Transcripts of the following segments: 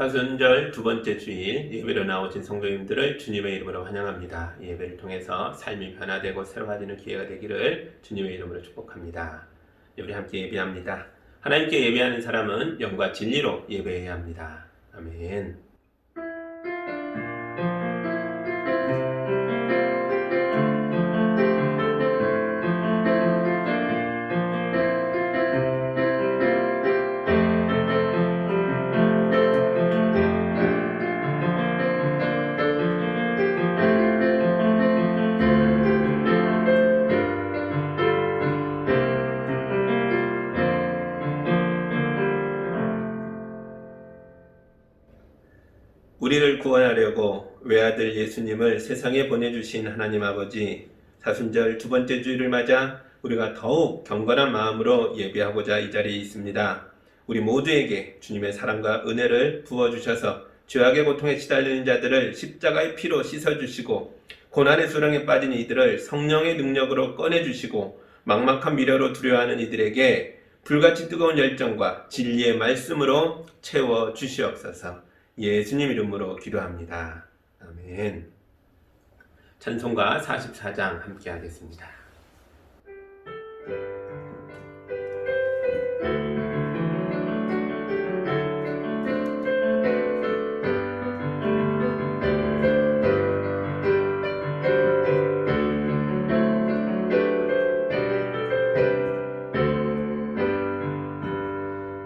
사순절 두 번째 주일 예배로 나오신 성도님들을 주님의 이름으로 환영합니다. 예배를 통해서 삶이 변화되고 새로워지는 기회가 되기를 주님의 이름으로 축복합니다. 우리 함께 예배합니다. 하나님께 예배하는 사람은 영과 진리로 예배해야 합니다. 아멘. 우리를 구원하려고 외아들 예수님을 세상에 보내주신 하나님 아버지, 사순절 두 번째 주일을 맞아 우리가 더욱 경건한 마음으로 예배하고자 이 자리에 있습니다. 우리 모두에게 주님의 사랑과 은혜를 부어주셔서 죄악의 고통에 시달리는 자들을 십자가의 피로 씻어주시고 고난의 수렁에 빠진 이들을 성령의 능력으로 꺼내주시고 막막한 미래로 두려워하는 이들에게 불같이 뜨거운 열정과 진리의 말씀으로 채워주시옵소서. 예수님 이름으로 기도합니다. 아멘. 찬송가 44장 함께 하겠습니다.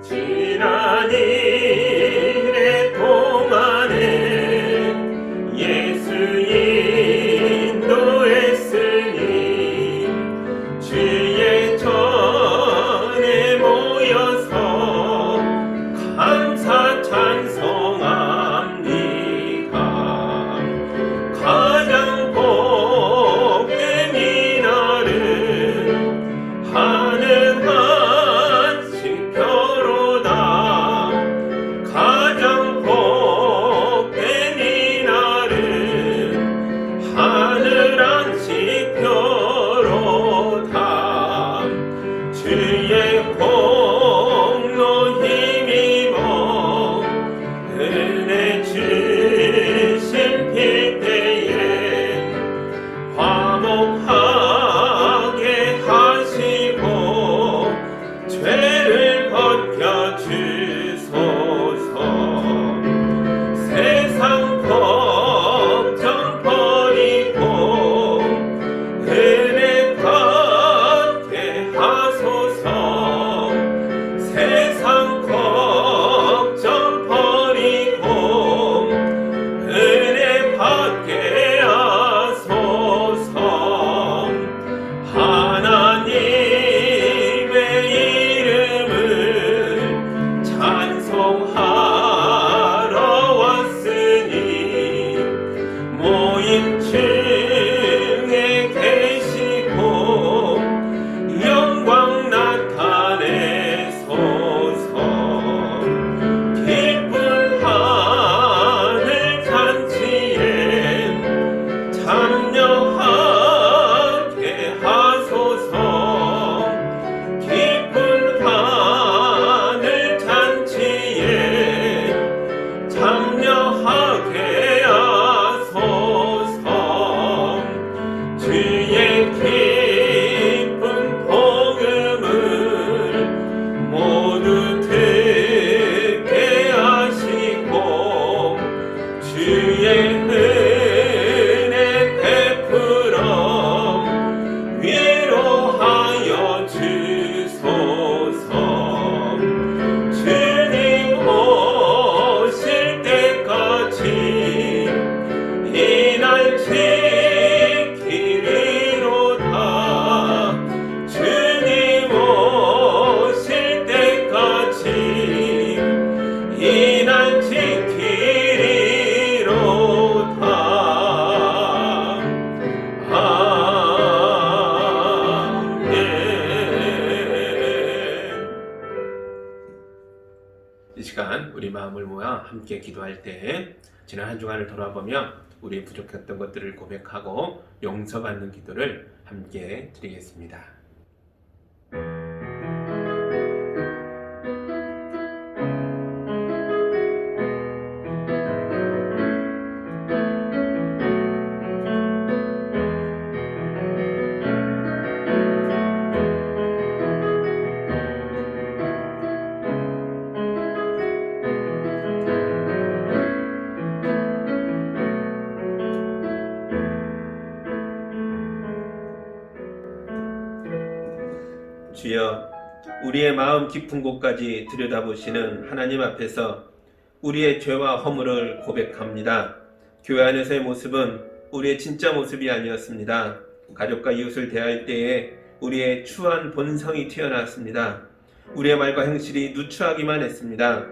지난 일의 동안에 예수 인도했으니 주의 전에 모여서 감사 찬송합니다. 가장 복된 이날은 하늘 한식 표로다. 가장 복된 이날은 하늘 한식 표로다. 주의 공로 힘입어 은혜 주신 필때에 화목하게 하시고 죄를 벗겨주소서. 세상 걱정 버리고 은혜 받게 하소서. 세상 걱정 버리고 은혜 받게 하소서. 하나님의 이름을 찬송하러 왔으니 모임 중에 계시고 영광 나타내소서. 기쁜 하늘 잔치에 참여하게 하소서. 기쁜 하늘 잔치에 참여하게 하소서. 주의 기쁜 복음을 모두 듣게 하시고 주의 은혜 베풀어 위로하여 주소서. 주님 오실 때까지 이날 지키리로다. 주님 오실 때까지 이날 지키리로다. 아멘. 이 시간 우리 마음을 모아 함께 기도할 때 지난 한 주간을 돌아보며 우리의 부족했던 것들을 고백하고 용서받는 기도를 함께 드리겠습니다. 주여, 우리의 마음 깊은 곳까지 들여다보시는 하나님 앞에서 우리의 죄와 허물을 고백합니다. 교회 안에서의 모습은 우리의 진짜 모습이 아니었습니다. 가족과 이웃을 대할 때에 우리의 추한 본성이 튀어나왔습니다. 우리의 말과 행실이 누추하기만 했습니다.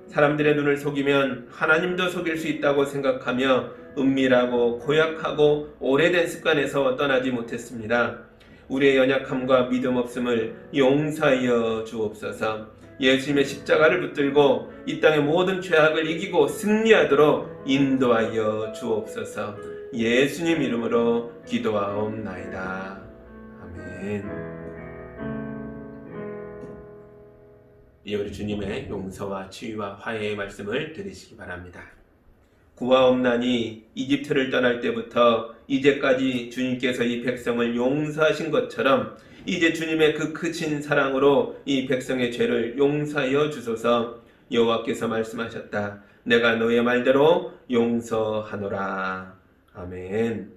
사람들의 눈을 속이면 하나님도 속일 수 있다고 생각하며 은밀하고 고약하고 오래된 습관에서 떠나지 못했습니다. 우리의 연약함과 믿음 없음을 용서하여 주옵소서. 예수님의 십자가를 붙들고 이 땅의 모든 죄악을 이기고 승리하도록 인도하여 주옵소서. 예수님 이름으로 기도하옵나이다. 아멘. 이 우리 주님의 용서와 치유와 화해의 말씀을 들으시기 바랍니다. 구하옵나니 이집트를 떠날 때부터 이제까지 주님께서 이 백성을 용서하신 것처럼 이제 주님의 그 크신 사랑으로 이 백성의 죄를 용서하여 주소서. 여호와께서 말씀하셨다. 내가 너의 말대로 용서하노라. 아멘.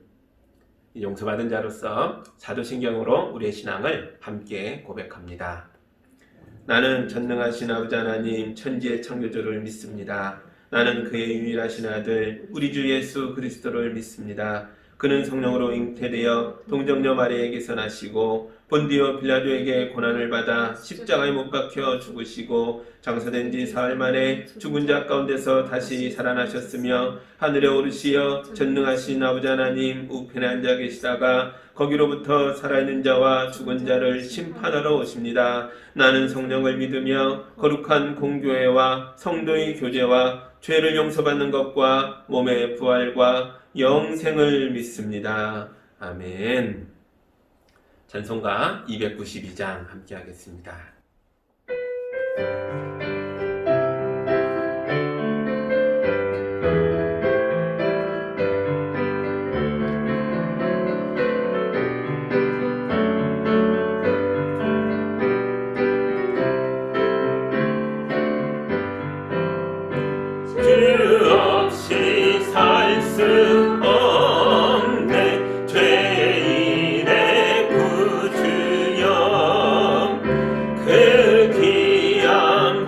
용서받은 자로서 사도신경으로 우리의 신앙을 함께 고백합니다. 나는 전능하신 아버지 하나님 천지의 창조주를 믿습니다. 나는 그의 유일하신 아들 우리 주 예수 그리스도를 믿습니다. 그는 성령으로 잉태되어 동정녀 마리아에게서 나시고 본디오 빌라도에게 고난을 받아 십자가에 못 박혀 죽으시고 장사된 지 사흘 만에 죽은 자 가운데서 다시 살아나셨으며 하늘에 오르시어 전능하신 아버지 하나님 우편에 앉아 계시다가 거기로부터 살아있는 자와 죽은 자를 심판하러 오십니다. 나는 성령을 믿으며 거룩한 공교회와 성도의 교제와 죄를 용서받는 것과 몸의 부활과 영생을 믿습니다. 아멘. 찬송가 292장 함께 하겠습니다. 주 없이 살 수 없네 죄인의 구주여 그 귀한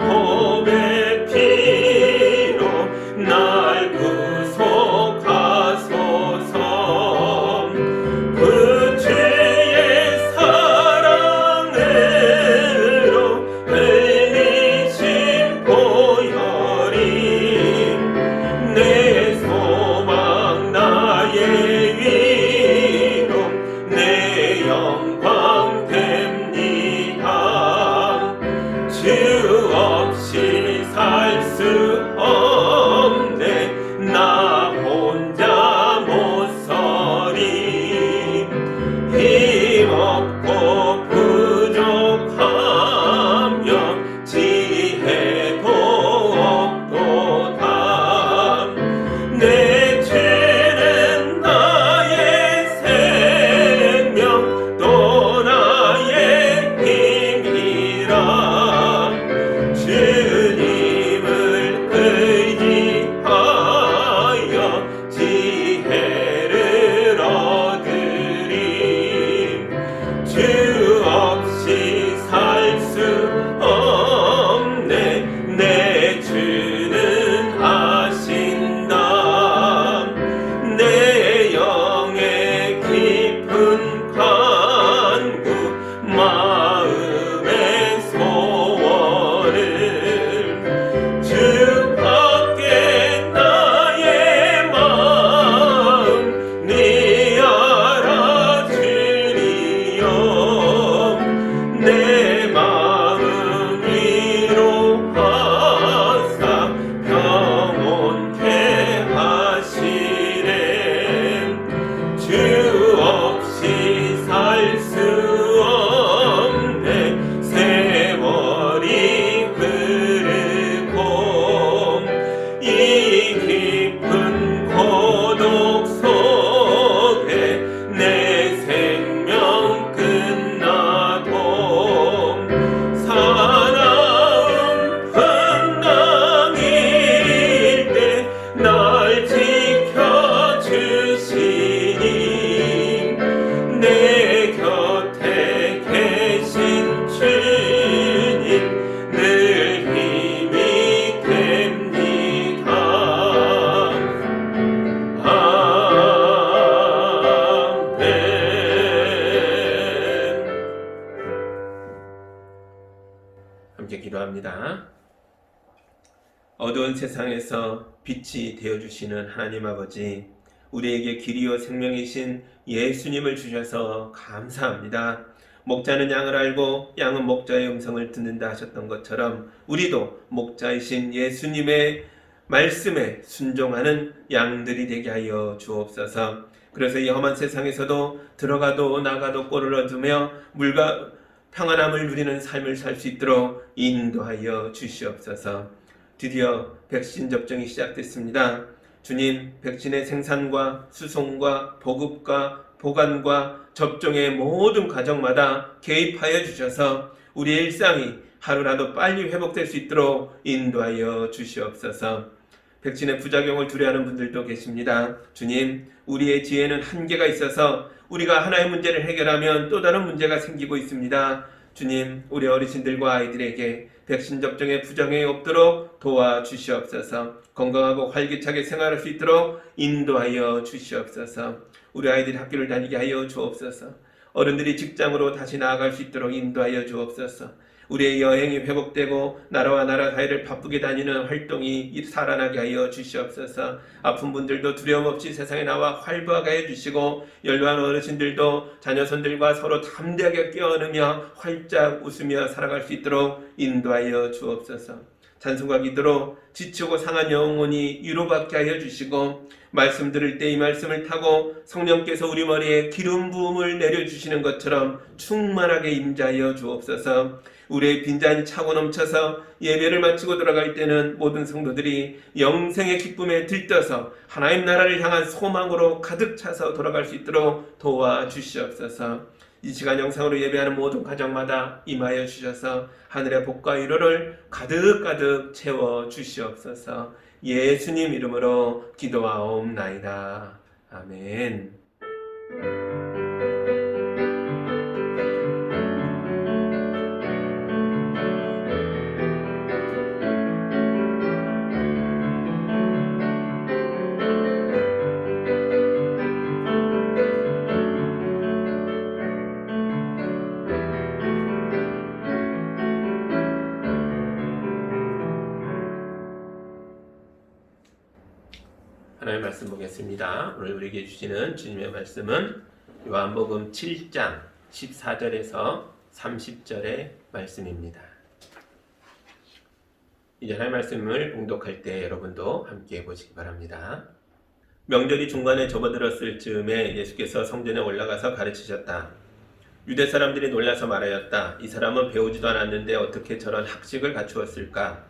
기도합니다. 어두운 세상에서 빛이 되어주시는 하나님 아버지, 우리에게 길이요 생명이신 예수님을 주셔서 감사합니다. 목자는 양을 알고 양은 목자의 음성을 듣는다 하셨던 것처럼 우리도 목자이신 예수님의 말씀에 순종하는 양들이 되게 하여 주옵소서. 그래서 이 험한 세상에서도 들어가도 나가도 꼴을 얻으며 물과 평안함을 누리는 삶을 살 수 있도록 인도하여 주시옵소서. 드디어 백신 접종이 시작됐습니다. 주님, 백신의 생산과 수송과 보급과 보관과 접종의 모든 과정마다 개입하여 주셔서 우리의 일상이 하루라도 빨리 회복될 수 있도록 인도하여 주시옵소서. 백신의 부작용을 두려워하는 분들도 계십니다. 주님, 우리의 지혜는 한계가 있어서 우리가 하나의 문제를 해결하면 또 다른 문제가 생기고 있습니다. 주님, 우리 어르신들과 아이들에게 백신 접종에 부작용이 없도록 도와주시옵소서. 건강하고 활기차게 생활할 수 있도록 인도하여 주시옵소서. 우리 아이들이 학교를 다니게 하여 주옵소서. 어른들이 직장으로 다시 나아갈 수 있도록 인도하여 주옵소서. 우리의 여행이 회복되고 나라와 나라 사이를 바쁘게 다니는 활동이 살아나게 하여 주시옵소서. 아픈 분들도 두려움 없이 세상에 나와 활보하게 해주시고 연로한 어르신들도 자녀손들과 서로 담대하게 껴안으며 활짝 웃으며 살아갈 수 있도록 인도하여 주옵소서. 찬송과 기도로 지치고 상한 영혼이 위로받게 하여 주시고 말씀 들을 때 이 말씀을 타고 성령께서 우리 머리에 기름 부음을 내려주시는 것처럼 충만하게 임자하여 주옵소서. 우리의 빈잔이 차고 넘쳐서 예배를 마치고 돌아갈 때는 모든 성도들이 영생의 기쁨에 들떠서 하나님 나라를 향한 소망으로 가득 차서 돌아갈 수 있도록 도와주시옵소서. 이 시간 영상으로 예배하는 모든 가정마다 임하여 주셔서 하늘의 복과 위로를 가득가득 채워 주시옵소서. 예수님 이름으로 기도하옵나이다. 아멘. 하나님의 말씀 보겠습니다. 오늘 우리에게 주시는 주님의 말씀은 요한복음 7장 14절에서 30절의 말씀입니다. 이제 하나님의 말씀을 봉독할 때 여러분도 함께 보시기 바랍니다. 명절이 중간에 접어들었을 즈음에 예수께서 성전에 올라가서 가르치셨다. 유대 사람들이 놀라서 말하였다. 이 사람은 배우지도 않았는데 어떻게 저런 학식을 갖추었을까?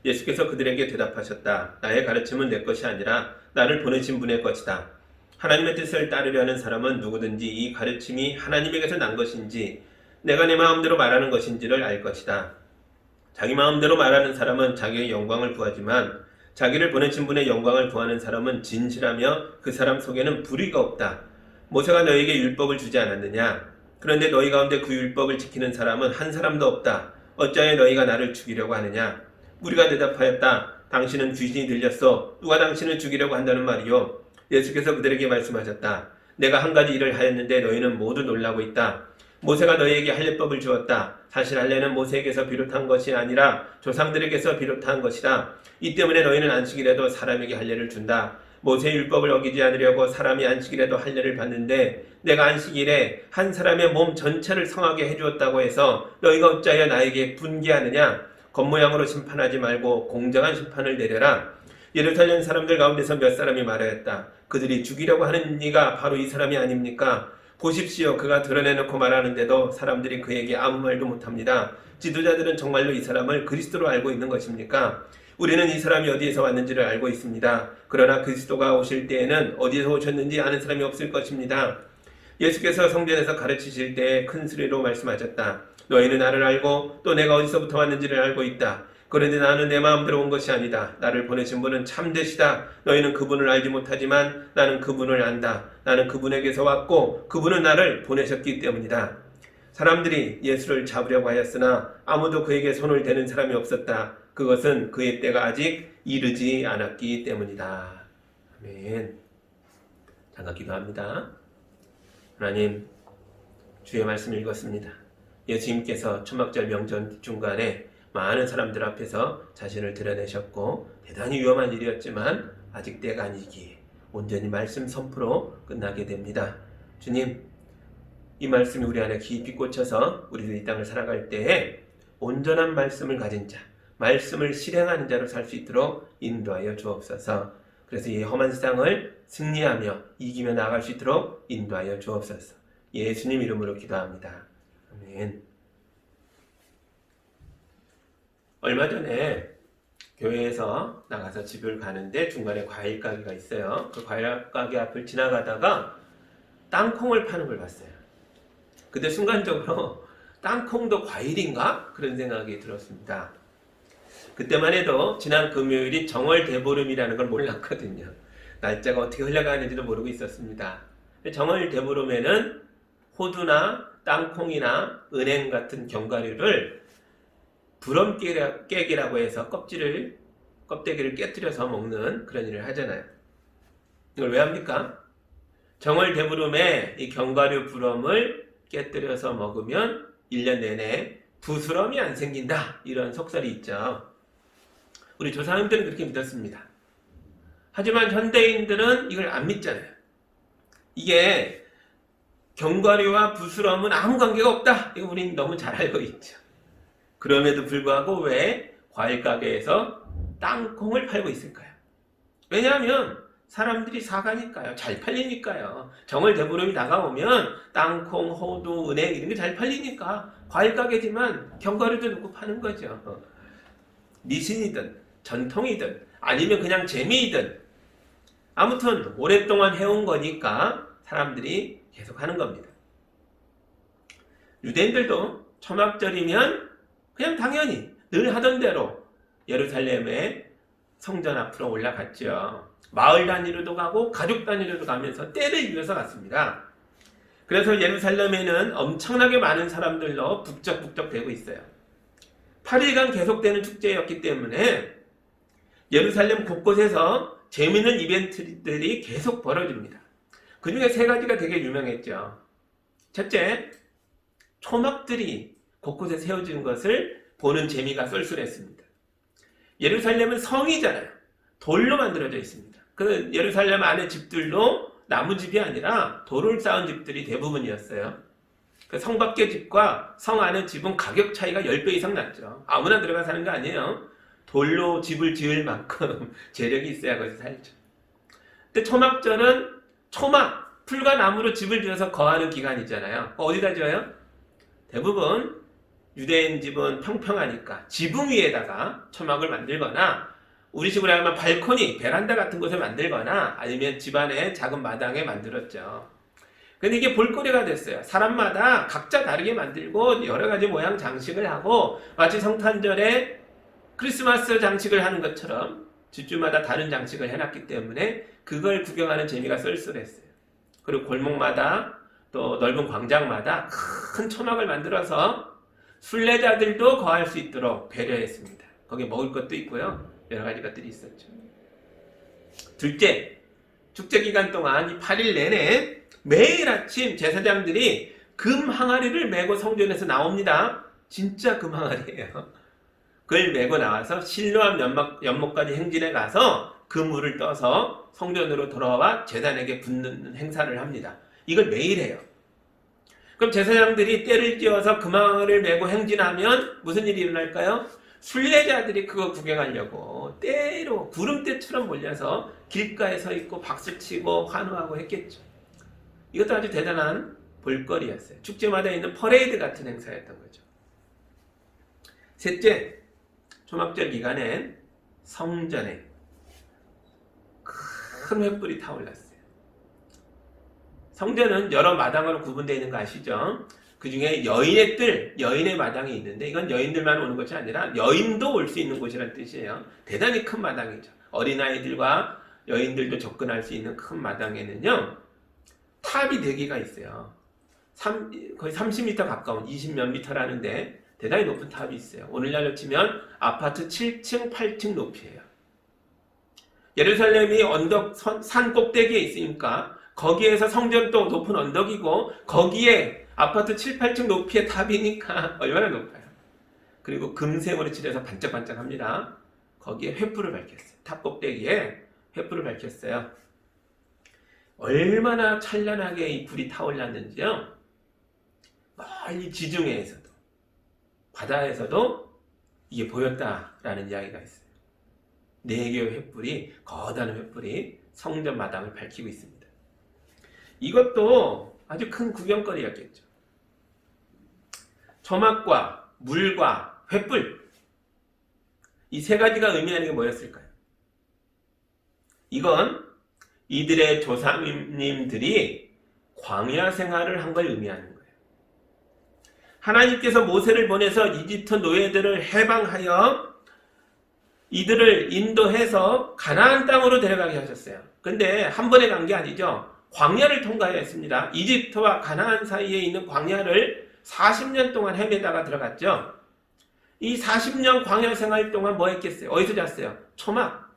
예수께서 그들에게 대답하셨다. 나의 가르침은 내 것이 아니라 나를 보내신 분의 것이다. 하나님의 뜻을 따르려는 사람은 누구든지 이 가르침이 하나님에게서 난 것인지 내가 내 마음대로 말하는 것인지를 알 것이다. 자기 마음대로 말하는 사람은 자기의 영광을 구하지만 자기를 보내신 분의 영광을 구하는 사람은 진실하며 그 사람 속에는 불의가 없다. 모세가 너에게 율법을 주지 않았느냐? 그런데 너희 가운데 그 율법을 지키는 사람은 한 사람도 없다. 어찌하여 너희가 나를 죽이려고 하느냐? 우리가 대답하였다. 당신은 귀신이 들렸어. 누가 당신을 죽이려고 한다는 말이요? 예수께서 그들에게 말씀하셨다. 내가 한 가지 일을 하였는데 너희는 모두 놀라고 있다. 모세가 너희에게 할례법을 주었다. 사실 할례는 모세에게서 비롯한 것이 아니라 조상들에게서 비롯한 것이다. 이 때문에 너희는 안식일에도 사람에게 할례를 준다. 모세 율법을 어기지 않으려고 사람이 안식일에도 할례를 받는데 내가 안식일에 한 사람의 몸 전체를 성하게 해주었다고 해서 너희가 어찌하여 나에게 분개하느냐? 겉모양으로 심판하지 말고 공정한 심판을 내려라. 예루살렘 사람들 가운데서 몇 사람이 말하였다. 그들이 죽이려고 하는 이가 바로 이 사람이 아닙니까? 보십시오. 그가 드러내놓고 말하는데도 사람들이 그에게 아무 말도 못합니다. 지도자들은 정말로 이 사람을 그리스도로 알고 있는 것입니까? 우리는 이 사람이 어디에서 왔는지를 알고 있습니다. 그러나 그리스도가 오실 때에는 어디에서 오셨는지 아는 사람이 없을 것입니다. 예수께서 성전에서 가르치실 때 큰 소리로 말씀하셨다. 너희는 나를 알고 또 내가 어디서부터 왔는지를 알고 있다. 그런데 나는 내 마음대로 온 것이 아니다. 나를 보내신 분은 참되시다. 너희는 그분을 알지 못하지만 나는 그분을 안다. 나는 그분에게서 왔고 그분은 나를 보내셨기 때문이다. 사람들이 예수를 잡으려고 하였으나 아무도 그에게 손을 대는 사람이 없었다. 그것은 그의 때가 아직 이르지 않았기 때문이다. 아멘. 잠깐 기도합니다. 하나님, 주의 말씀 읽었습니다. 예수님께서 초막절 명절 중간에 많은 사람들 앞에서 자신을 드러내셨고 대단히 위험한 일이었지만 아직 때가 아니기에 온전히 말씀 선포로 끝나게 됩니다. 주님, 이 말씀이 우리 안에 깊이 꽂혀서 우리들 이 땅을 살아갈 때에 온전한 말씀을 가진 자, 말씀을 실행하는 자로 살 수 있도록 인도하여 주옵소서. 그래서 이 험한 세상을 승리하며 이기며 나아갈 수 있도록 인도하여 주옵소서. 예수님 이름으로 기도합니다. 아멘. 얼마 전에 교회에서 나가서 집을 가는데 중간에 과일 가게가 있어요. 그 과일 가게 앞을 지나가다가 땅콩을 파는 걸 봤어요. 그때 순간적으로 땅콩도 과일인가? 그런 생각이 들었습니다. 그때만 해도 지난 금요일이 정월대보름이라는 걸 몰랐거든요. 날짜가 어떻게 흘러가는지도 모르고 있었습니다. 정월대보름에는 호두나 땅콩이나 은행 같은 견과류를 부럼깨기라고 해서 껍데기를 깨뜨려서 먹는 그런 일을 하잖아요. 이걸 왜 합니까? 정월대보름에 이 견과류 부럼을 깨뜨려서 먹으면 1년 내내 부스럼이 안 생긴다. 이런 속설이 있죠. 우리 조상님들은 그렇게 믿었습니다. 하지만 현대인들은 이걸 안 믿잖아요. 이게 견과류와 부스럼은 아무 관계가 없다. 이거 우리는 너무 잘 알고 있죠. 그럼에도 불구하고 왜 과일 가게에서 땅콩을 팔고 있을까요? 왜냐하면 사람들이 사가니까요. 잘 팔리니까요. 정월대보름이 다가오면 땅콩, 호두, 은행 이런 게 잘 팔리니까 과일 가게지만 견과류도 넣고 파는 거죠. 미신이든 전통이든 아니면 그냥 재미이든 아무튼 오랫동안 해온 거니까 사람들이 계속 하는 겁니다. 유대인들도 초막절이면 그냥 당연히 늘 하던 대로 예루살렘의 성전 앞으로 올라갔죠. 마을 단위로도 가고 가족 단위로도 가면서 때를 이어서 갔습니다. 그래서 예루살렘에는 엄청나게 많은 사람들로 북적북적 되고 있어요. 8일간 계속되는 축제였기 때문에 예루살렘 곳곳에서 재미있는 이벤트들이 계속 벌어집니다. 그 중에 3가지가 되게 유명했죠. 첫째, 초막들이 곳곳에 세워진 것을 보는 재미가 쏠쏠했습니다. 예루살렘은 성이잖아요. 돌로 만들어져 있습니다. 그 예루살렘 안에 집들도 나무집이 아니라 돌을 쌓은 집들이 대부분이었어요. 그 성 밖의 집과 성 안의 집은 가격 차이가 10배 이상 났죠. 아무나 들어가 사는 거 아니에요. 돌로 집을 지을 만큼 재력이 있어야 거기서 살죠. 근데 초막절은 초막, 풀과 나무로 집을 지어서 거하는 기간이잖아요. 어디다 지어요? 대부분 유대인 집은 평평하니까 지붕 위에다가 초막을 만들거나 우리 식으로 하면 발코니, 베란다 같은 곳에 만들거나 아니면 집안의 작은 마당에 만들었죠. 근데 이게 볼거리가 됐어요. 사람마다 각자 다르게 만들고 여러 가지 모양 장식을 하고 마치 성탄절에 크리스마스 장식을 하는 것처럼 집주마다 다른 장식을 해놨기 때문에 그걸 구경하는 재미가 쏠쏠했어요. 그리고 골목마다 또 넓은 광장마다 큰 초막을 만들어서 순례자들도 거할 수 있도록 배려했습니다. 거기에 먹을 것도 있고요. 여러 가지 것들이 있었죠. 둘째, 축제 기간 동안 이 8일 내내 매일 아침 제사장들이 금 항아리를 메고 성전에서 나옵니다. 진짜 금 항아리예요. 그걸 메고 나와서 실로암 연못까지 행진해 가서 그 물을 떠서 성전으로 돌아와 제단에게 붓는 행사를 합니다. 이걸 매일 해요. 그럼 제사장들이 때를 지어서 금항을 메고 행진하면 무슨 일이 일어날까요? 순례자들이 그거 구경하려고 때로 구름대처럼 몰려서 길가에 서 있고 박수치고 환호하고 했겠죠. 이것도 아주 대단한 볼거리였어요. 축제마다 있는 퍼레이드 같은 행사였던 거죠. 셋째, 초막절 기간엔 성전에 큰 횃불이 타올랐어요. 성전은 여러 마당으로 구분되어 있는 거 아시죠? 그 중에 여인의 뜰, 여인의 마당이 있는데 이건 여인들만 오는 것이 아니라 여인도 올 수 있는 곳이라는 뜻이에요. 대단히 큰 마당이죠. 어린아이들과 여인들도 접근할 수 있는 큰 마당에는요. 탑이 4개가 있어요. 거의 30m 가까운 20몇 미터라는데 대단히 높은 탑이 있어요. 오늘날로 치면 아파트 7층, 8층 높이에요. 예루살렘이 산 꼭대기에 있으니까 거기에서 성전도 높은 언덕이고 거기에 아파트 7, 8층 높이의 탑이니까 얼마나 높아요. 그리고 금색으로 칠해서 반짝반짝합니다. 거기에 횃불을 밝혔어요. 탑 꼭대기에 횃불을 밝혔어요. 얼마나 찬란하게 이 불이 타올랐는지요. 멀리 지중해에서도 바다에서도 이게 보였다라는 이야기가 있어요. 4개의 횃불이, 거대한 횃불이 성전 마당을 밝히고 있습니다. 이것도 아주 큰 구경거리였겠죠. 초막과 물과 횃불, 이 3가지가 의미하는 게 뭐였을까요? 이건 이들의 조상님들이 광야 생활을 한 걸 의미하는 거예요. 하나님께서 모세를 보내서 이집트 노예들을 해방하여 이들을 인도해서 가나안 땅으로 데려가게 하셨어요. 근데 한 번에 간 게 아니죠. 광야를 통과해야 했습니다. 이집트와 가나안 사이에 있는 광야를 40년 동안 헤매다가 들어갔죠. 이 40년 광야 생활 동안 뭐 했겠어요? 어디서 잤어요? 초막.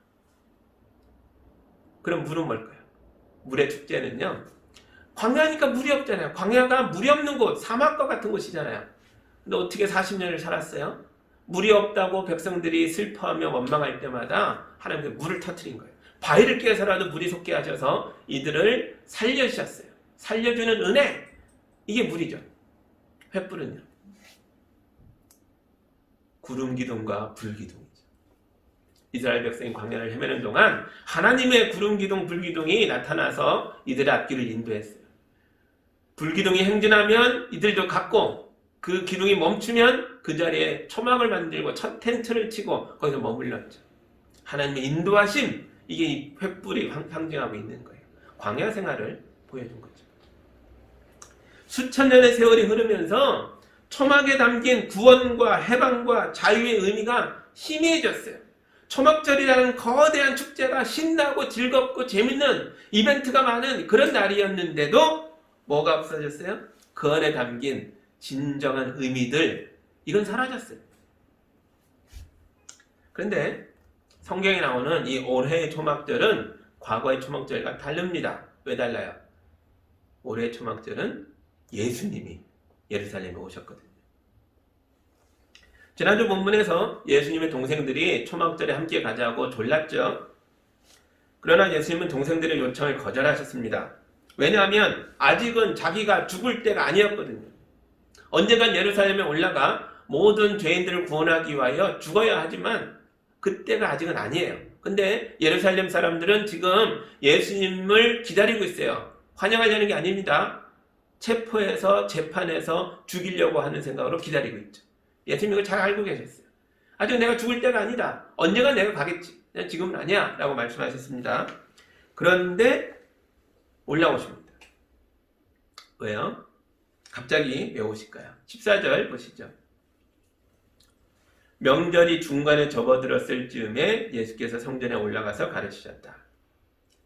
그럼 물은 뭘까요? 물의 축제는요, 광야니까 물이 없잖아요. 광야가 물이 없는 곳, 사막과 같은 곳이잖아요. 근데 어떻게 40년을 살았어요? 물이 없다고 백성들이 슬퍼하며 원망할 때마다 하나님께서 물을 터뜨린 거예요. 바위를 깨서라도 물이 솟게 하셔서 이들을 살려주셨어요. 살려주는 은혜, 이게 물이죠. 횃불은요, 구름 기둥과 불 기둥이죠. 이스라엘 백성이 광야를 헤매는 동안 하나님의 구름 기둥, 불 기둥이 나타나서 이들의 앞길을 인도했어요. 불 기둥이 행진하면 이들도 갔고, 그 기둥이 멈추면 그 자리에 초막을 만들고 첫 텐트를 치고 거기서 머물렀죠. 하나님의 인도하심, 이게 이 횃불이 상징하고 있는 거예요. 광야 생활을 보여준 거죠. 수천 년의 세월이 흐르면서 초막에 담긴 구원과 해방과 자유의 의미가 희미해졌어요. 초막절이라는 거대한 축제가 신나고 즐겁고 재밌는 이벤트가 많은 그런 날이었는데도 뭐가 없어졌어요? 그 안에 담긴 진정한 의미들, 이건 사라졌어요. 그런데 성경에 나오는 이 올해의 초막절은 과거의 초막절과 다릅니다. 왜 달라요? 올해의 초막절은 예수님이 예루살렘에 오셨거든요. 지난주 본문에서 예수님의 동생들이 초막절에 함께 가자고 졸랐죠. 그러나 예수님은 동생들의 요청을 거절하셨습니다. 왜냐하면 아직은 자기가 죽을 때가 아니었거든요. 언젠간 예루살렘에 올라가 모든 죄인들을 구원하기 위하여 죽어야 하지만 그때가 아직은 아니에요. 근데 예루살렘 사람들은 지금 예수님을 기다리고 있어요. 환영하려는 게 아닙니다. 체포해서 재판해서 죽이려고 하는 생각으로 기다리고 있죠. 예수님 이걸 잘 알고 계셨어요. 아직 내가 죽을 때가 아니다. 언젠가 내가 가겠지. 지금은 아니야 라고 말씀하셨습니다. 그런데 올라오십니다. 왜요? 갑자기 왜 오실까요? 14절 보시죠. 명절이 중간에 접어들었을 즈음에 예수께서 성전에 올라가서 가르치셨다.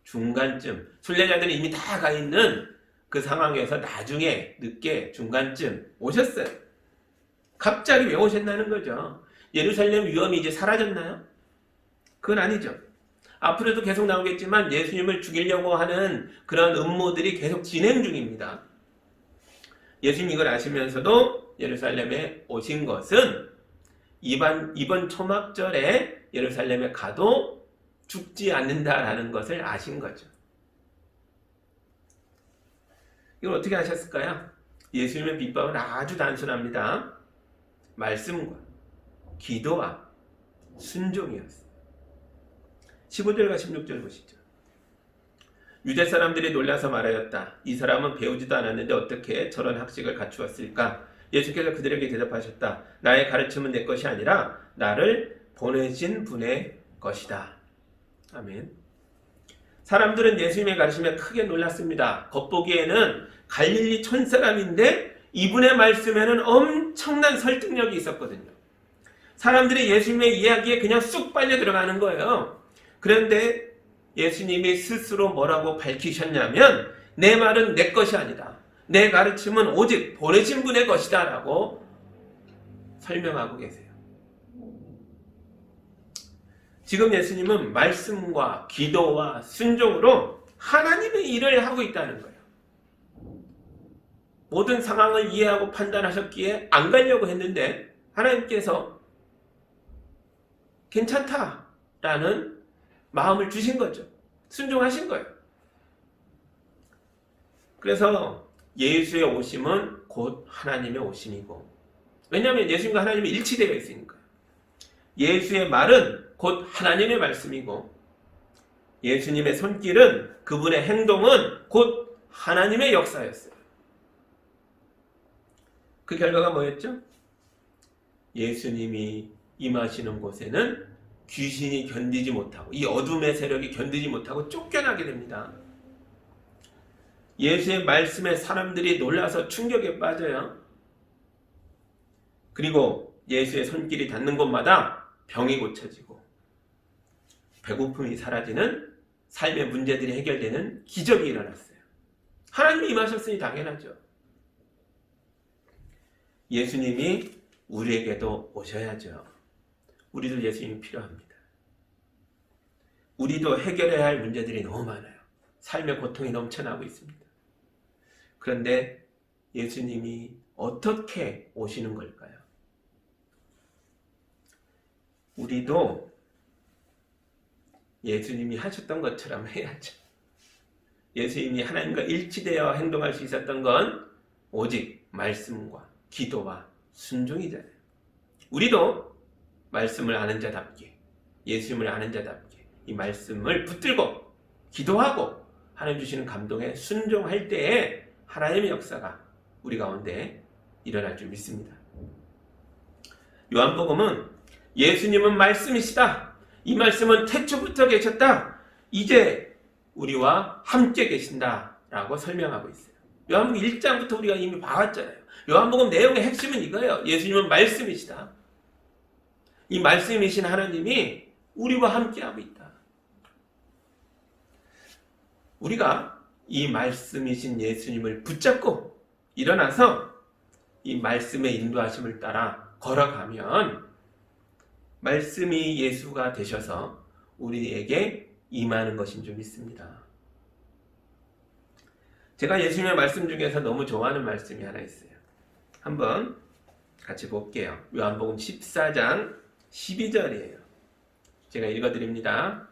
중간쯤, 순례자들이 이미 다 가 있는 그 상황에서 나중에 늦게 중간쯤 오셨어요. 갑자기 왜 오셨나는 거죠. 예루살렘 위험이 이제 사라졌나요? 그건 아니죠. 앞으로도 계속 나오겠지만 예수님을 죽이려고 하는 그런 음모들이 계속 진행 중입니다. 예수님 이걸 아시면서도 예루살렘에 오신 것은 이번 초막절에 예루살렘에 가도 죽지 않는다라는 것을 아신 거죠. 이걸 어떻게 하셨을까요? 예수님의 비법은 아주 단순합니다. 말씀과 기도와 순종이었어요. 15절과 16절 보시죠. 유대 사람들이 놀라서 말하였다. 이 사람은 배우지도 않았는데 어떻게 저런 학식을 갖추었을까? 예수께서 그들에게 대답하셨다. 나의 가르침은 내 것이 아니라 나를 보내신 분의 것이다. 아멘. 사람들은 예수님의 가르침에 크게 놀랐습니다. 겉보기에는 갈릴리 촌사람인데 이분의 말씀에는 엄청난 설득력이 있었거든요. 사람들이 예수님의 이야기에 그냥 쑥 빨려 들어가는 거예요. 그런데 예수님이 스스로 뭐라고 밝히셨냐면 내 말은 내 것이 아니다. 내 가르침은 오직 보내신 분의 것이다 라고 설명하고 계세요. 지금 예수님은 말씀과 기도와 순종으로 하나님의 일을 하고 있다는 거예요. 모든 상황을 이해하고 판단하셨기에 안 가려고 했는데 하나님께서 괜찮다라는 마음을 주신 거죠. 순종하신 거예요. 그래서 예수의 오심은 곧 하나님의 오심이고, 왜냐하면 예수님과 하나님이 일치되어 있으니까요. 예수의 말은 곧 하나님의 말씀이고, 예수님의 손길은, 그분의 행동은 곧 하나님의 역사였어요. 그 결과가 뭐였죠? 예수님이 임하시는 곳에는 귀신이 견디지 못하고, 이 어둠의 세력이 견디지 못하고 쫓겨나게 됩니다. 예수의 말씀에 사람들이 놀라서 충격에 빠져요. 그리고 예수의 손길이 닿는 곳마다 병이 고쳐지고 배고픔이 사라지는 삶의 문제들이 해결되는 기적이 일어났어요. 하나님이 임하셨으니 당연하죠. 예수님이 우리에게도 오셔야죠. 우리도 예수님이 필요합니다. 우리도 해결해야 할 문제들이 너무 많아요. 삶의 고통이 넘쳐나고 있습니다. 그런데 예수님이 어떻게 오시는 걸까요? 우리도 예수님이 하셨던 것처럼 해야죠. 예수님이 하나님과 일치되어 행동할 수 있었던 건 오직 말씀과 기도와 순종이잖아요. 우리도 말씀을 아는 자답게, 예수님을 아는 자답게 이 말씀을 붙들고 기도하고 하나님 주시는 감동에 순종할 때에 하나님의 역사가 우리 가운데 일어날 줄 믿습니다. 요한복음은 예수님은 말씀이시다. 이 말씀은 태초부터 계셨다. 이제 우리와 함께 계신다 라고 설명하고 있어요. 요한복음 1장부터 우리가 이미 봐왔잖아요. 요한복음 내용의 핵심은 이거예요. 예수님은 말씀이시다. 이 말씀이신 하나님이 우리와 함께하고 있다. 우리가 이 말씀이신 예수님을 붙잡고 일어나서 이 말씀의 인도하심을 따라 걸어가면 말씀이 예수가 되셔서 우리에게 임하는 것인 줄 믿습니다. 제가 예수님의 말씀 중에서 너무 좋아하는 말씀이 하나 있어요. 한번 같이 볼게요. 요한복음 14장 12절이에요. 제가 읽어드립니다.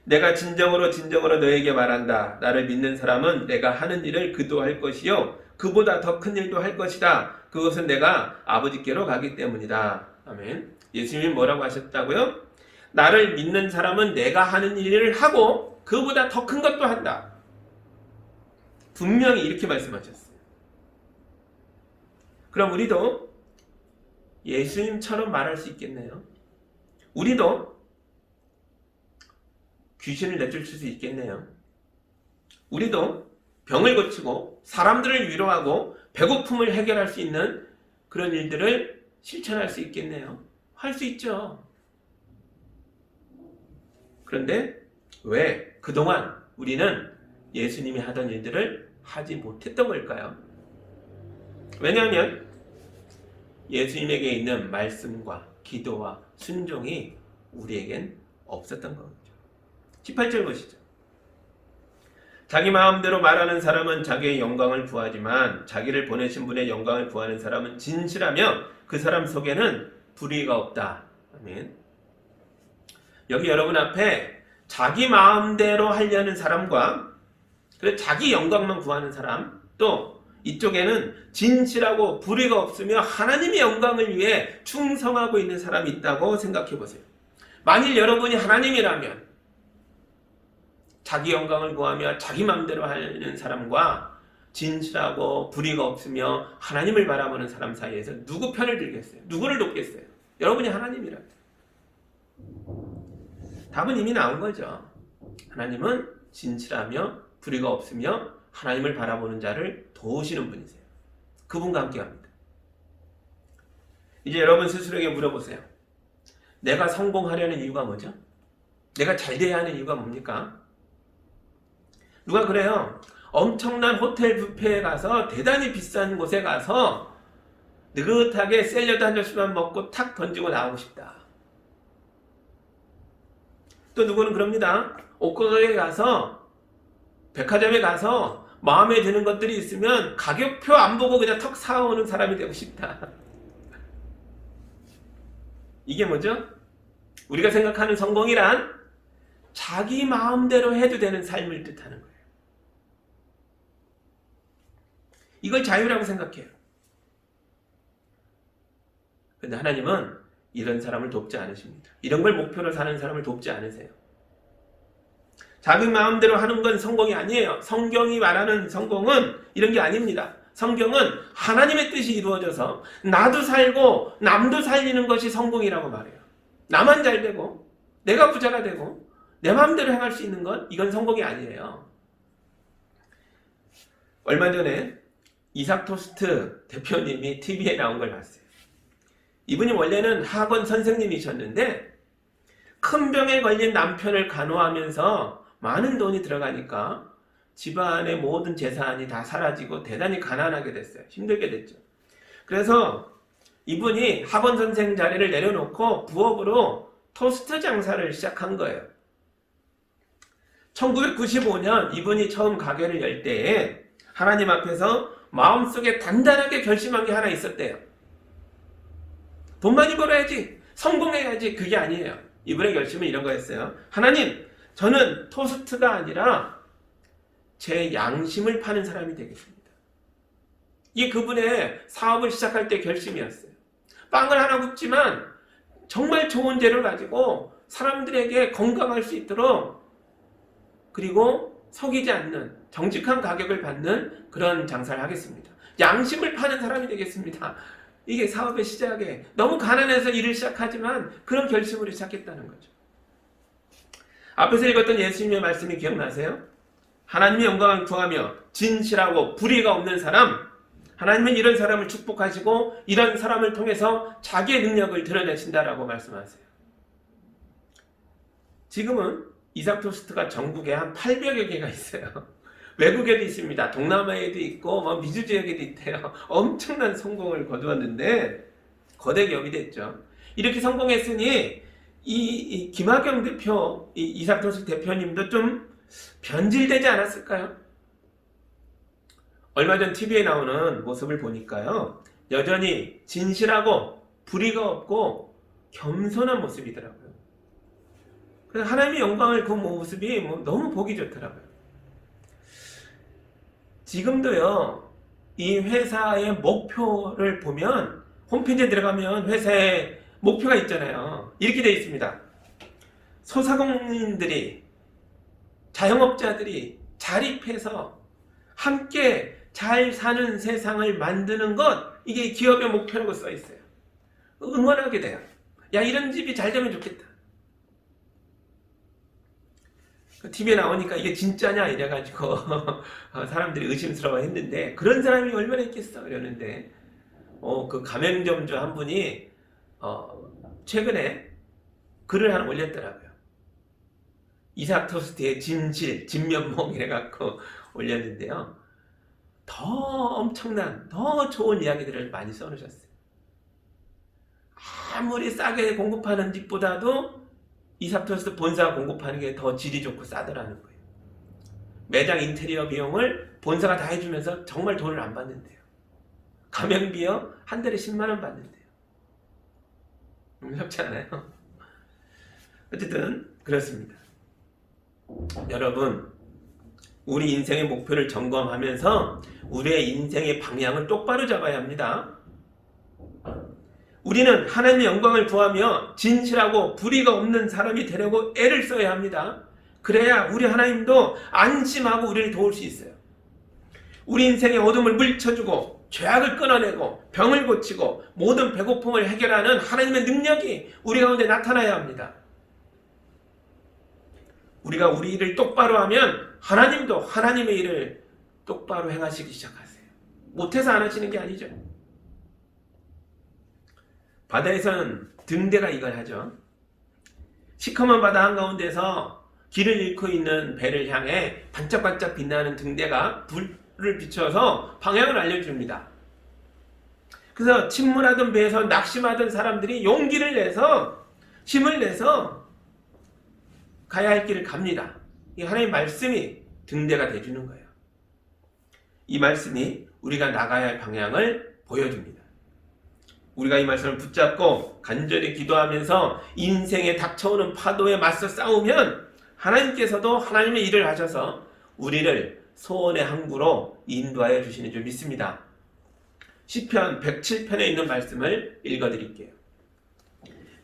내가 진정으로 너에게 말한다. 나를 믿는 사람은 내가 하는 일을 그도 할 것이요 그보다 더 큰 일도 할 것이다. 그것은 내가 아버지께로 가기 때문이다. 아멘. 예수님이 뭐라고 하셨다고요? 나를 믿는 사람은 내가 하는 일을 하고 그보다 더 큰 것도 한다. 분명히 이렇게 말씀하셨어요. 그럼 우리도 예수님처럼 말할 수 있겠네요. 우리도 귀신을 내쫓을 수 있겠네요. 우리도 병을 고치고 사람들을 위로하고 배고픔을 해결할 수 있는 그런 일들을 실천할 수 있겠네요. 할 수 있죠. 그런데 왜 그동안 우리는 예수님이 하던 일들을 하지 못했던 걸까요? 왜냐하면 예수님에게 있는 말씀과 기도와 순종이 우리에겐 없었던 거죠. 18절 보시죠. 자기 마음대로 말하는 사람은 자기의 영광을 구하지만 자기를 보내신 분의 영광을 구하는 사람은 진실하며 그 사람 속에는 불의가 없다. 아멘. 여기 여러분 앞에 자기 마음대로 하려는 사람과 자기 영광만 구하는 사람, 또 이쪽에는 진실하고 불의가 없으며 하나님의 영광을 위해 충성하고 있는 사람이 있다고 생각해 보세요. 만일 여러분이 하나님이라면 자기 영광을 구하며 자기 마음대로 하는 사람과 진실하고 불의가 없으며 하나님을 바라보는 사람 사이에서 누구 편을 들겠어요? 누구를 돕겠어요? 여러분이 하나님이라면. 답은 이미 나온 거죠. 하나님은 진실하며 불의가 없으며 하나님을 바라보는 자를 도우시는 분이세요. 그분과 함께 합니다. 이제 여러분 스스로에게 물어보세요. 내가 성공하려는 이유가 뭐죠? 내가 잘 돼야 하는 이유가 뭡니까? 누가 그래요. 엄청난 호텔 뷔페에 가서 대단히 비싼 곳에 가서 느긋하게 샐러드 한 접시만 먹고 탁 던지고 나오고 싶다. 또 누구는 그럽니다. 옷가게에 가서 백화점에 가서 마음에 드는 것들이 있으면 가격표 안 보고 그냥 턱 사오는 사람이 되고 싶다. 이게 뭐죠? 우리가 생각하는 성공이란 자기 마음대로 해도 되는 삶을 뜻하는 거예요. 이걸 자유라고 생각해요. 근데 하나님은 이런 사람을 돕지 않으십니다. 이런 걸 목표로 사는 사람을 돕지 않으세요. 자기 마음대로 하는 건 성공이 아니에요. 성경이 말하는 성공은 이런 게 아닙니다. 성경은 하나님의 뜻이 이루어져서 나도 살고 남도 살리는 것이 성공이라고 말해요. 나만 잘 되고 내가 부자가 되고 내 마음대로 행할 수 있는 건 이건 성공이 아니에요. 얼마 전에 이삭 토스트 대표님이 TV에 나온 걸 봤어요. 이분이 원래는 학원 선생님이셨는데 큰 병에 걸린 남편을 간호하면서 많은 돈이 들어가니까 집안의 모든 재산이 다 사라지고 대단히 가난하게 됐어요. 힘들게 됐죠. 그래서 이분이 학원 선생 자리를 내려놓고 부업으로 토스트 장사를 시작한 거예요. 1995년 이분이 처음 가게를 열 때에 하나님 앞에서 마음속에 단단하게 결심한 게 하나 있었대요. 돈 많이 벌어야지, 성공해야지. 그게 아니에요. 이분의 결심은 이런 거였어요. 하나님, 저는 토스트가 아니라 제 양심을 파는 사람이 되겠습니다. 이게 그분의 사업을 시작할 때 결심이었어요. 빵을 하나 굽지만 정말 좋은 재료를 가지고 사람들에게 건강할 수 있도록, 그리고 속이지 않는 정직한 가격을 받는 그런 장사를 하겠습니다. 양심을 파는 사람이 되겠습니다. 이게 사업의 시작에 너무 가난해서 일을 시작하지만 그런 결심으로 시작했다는 거죠. 앞에서 읽었던 예수님의 말씀이 기억나세요? 하나님의 영광을 구하며 진실하고 불의가 없는 사람, 하나님은 이런 사람을 축복하시고 이런 사람을 통해서 자기의 능력을 드러내신다라고 말씀하세요. 지금은 이삭 토스트가 전국에 한 800여 개가 있어요. 외국에도 있습니다. 동남아에도 있고 미주 지역에도 있대요. 엄청난 성공을 거두었는데 거대 기업이 됐죠. 이렇게 성공했으니 이 김학영 대표, 이 이삭 토스트 대표님도 좀 변질되지 않았을까요? 얼마 전 TV에 나오는 모습을 보니까요, 여전히 진실하고 불의가 없고 겸손한 모습이더라고요. 그래서 하나님의 영광을 그 모습이 너무 보기 좋더라고요. 지금도요, 이 회사의 목표를 보면, 홈페이지에 들어가면 회사의 목표가 있잖아요. 이렇게 되어 있습니다. 소상공인들이, 자영업자들이 자립해서 함께 잘 사는 세상을 만드는 것, 이게 기업의 목표라고 써 있어요. 응원하게 돼요. 야, 이런 집이 잘 되면 좋겠다. TV에 나오니까 이게 진짜냐 이래가지고 사람들이 의심스러워 했는데, 그런 사람이 얼마나 있겠어 이러는데, 그 가맹점주 한 분이 최근에 글을 하나 올렸더라고요. 이삭 토스트의 진실, 진면목 이래갖고 올렸는데요, 더 엄청난, 더 좋은 이야기들을 많이 써놓으셨어요. 아무리 싸게 공급하는 집보다도 이삭 토스트 본사가 공급하는 게 더 질이 좋고 싸더라는 거예요. 매장 인테리어 비용을 본사가 다 해주면서 정말 돈을 안 받는데요. 가맹비요? 한 달에 10만 원 받는데요. 무섭지 않아요? 어쨌든 그렇습니다. 여러분, 우리 인생의 목표를 점검하면서 우리의 인생의 방향을 똑바로 잡아야 합니다. 우리는 하나님의 영광을 구하며 진실하고 불의가 없는 사람이 되려고 애를 써야 합니다. 그래야 우리 하나님도 안심하고 우리를 도울 수 있어요. 우리 인생의 어둠을 물쳐주고 죄악을 끊어내고 병을 고치고 모든 배고픔을 해결하는 하나님의 능력이 우리 가운데 나타나야 합니다. 우리가 우리 일을 똑바로 하면 하나님도 하나님의 일을 똑바로 행하시기 시작하세요. 못해서 안 하시는 게 아니죠. 바다에서는 등대가 이걸 하죠. 시커먼 바다 한가운데서 길을 잃고 있는 배를 향해 반짝반짝 빛나는 등대가 불을 비춰서 방향을 알려줍니다. 그래서 침몰하던 배에서 낙심하던 사람들이 용기를 내서, 힘을 내서 가야 할 길을 갑니다. 이 하나님의 말씀이 등대가 돼주는 거예요. 이 말씀이 우리가 나가야 할 방향을 보여줍니다. 우리가 이 말씀을 붙잡고 간절히 기도하면서 인생에 닥쳐오는 파도에 맞서 싸우면 하나님께서도 하나님의 일을 하셔서 우리를 소원의 항구로 인도하여 주시는 줄 믿습니다. 시편 107편에 있는 말씀을 읽어드릴게요.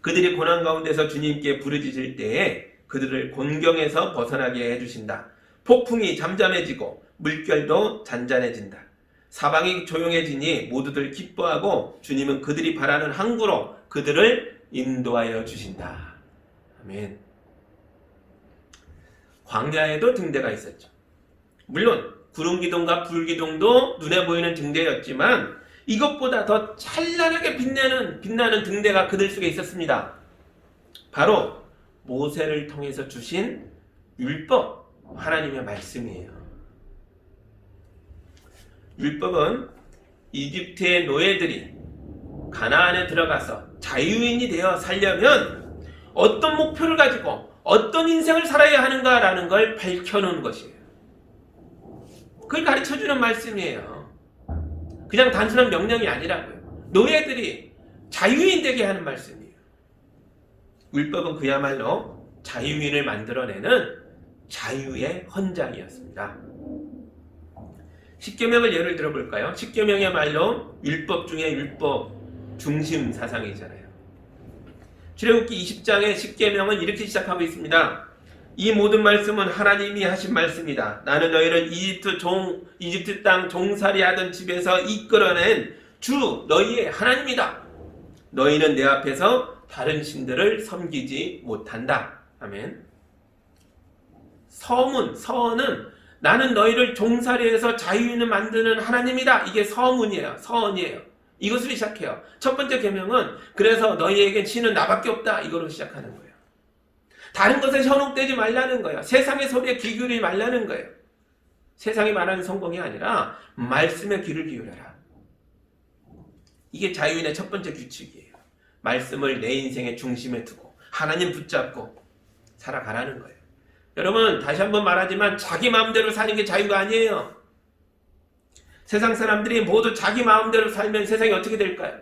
그들이 고난 가운데서 주님께 부르짖을 때에 그들을 곤경에서 벗어나게 해주신다. 폭풍이 잠잠해지고 물결도 잔잔해진다. 사방이 조용해지니 모두들 기뻐하고 주님은 그들이 바라는 항구로 그들을 인도하여 주신다. 아멘. 광야에도 등대가 있었죠. 물론 구름기둥과 불기둥도 눈에 보이는 등대였지만 이것보다 더 찬란하게 빛나는 등대가 그들 속에 있었습니다. 바로 모세를 통해서 주신 율법, 하나님의 말씀이에요. 율법은 이집트의 노예들이 가나안에 들어가서 자유인이 되어 살려면 어떤 목표를 가지고 어떤 인생을 살아야 하는가라는 걸 밝혀놓은 것이에요. 그걸 가르쳐주는 말씀이에요. 그냥 단순한 명령이 아니라고요. 노예들이 자유인 되게 하는 말씀이에요. 율법은 그야말로 자유인을 만들어내는 자유의 헌장이었습니다. 십계명을 예를 들어볼까요? 십계명이야말로 율법 중에 율법 중심 사상이잖아요. 출애굽기 20장의 십계명은 이렇게 시작하고 있습니다. 이 모든 말씀은 하나님이 하신 말씀이다. 나는 너희를 이집트 땅 종살이 하던 집에서 이끌어낸 주 너희의 하나님이다. 너희는 내 앞에서 다른 신들을 섬기지 못한다. 아멘. 서원은 나는 너희를 종살이해서 자유인을 만드는 하나님이다. 이게 서원이에요. 이것으로 시작해요. 첫 번째 계명은 그래서 너희에겐 신은 나밖에 없다. 이거로 시작하는 거예요. 다른 것에 현혹되지 말라는 거예요. 세상의 소리에 귀 기울이지 말라는 거예요. 세상이 말하는 성공이 아니라 말씀에 귀를 기울여라. 이게 자유인의 첫 번째 규칙이에요. 말씀을 내 인생의 중심에 두고 하나님 붙잡고 살아가라는 거예요. 여러분 다시 한번 말하지만 자기 마음대로 사는 게 자유가 아니에요. 세상 사람들이 모두 자기 마음대로 살면 세상이 어떻게 될까요?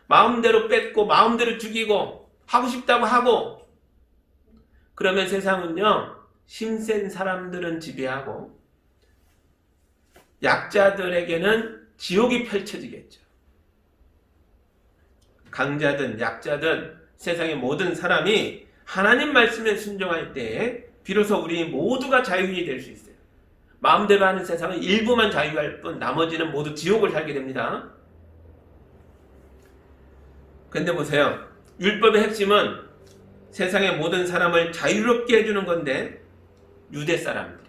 마음대로 뺏고 마음대로 죽이고 하고 싶다고 하고 그러면 세상은요 힘센 사람들은 지배하고 약자들에게는 지옥이 펼쳐지겠죠. 강자든 약자든 세상의 모든 사람이 하나님 말씀에 순종할 때에 비로소 우리 모두가 자유인이 될 수 있어요. 마음대로 하는 세상은 일부만 자유할 뿐 나머지는 모두 지옥을 살게 됩니다. 근데 보세요. 율법의 핵심은 세상의 모든 사람을 자유롭게 해주는 건데 유대 사람들이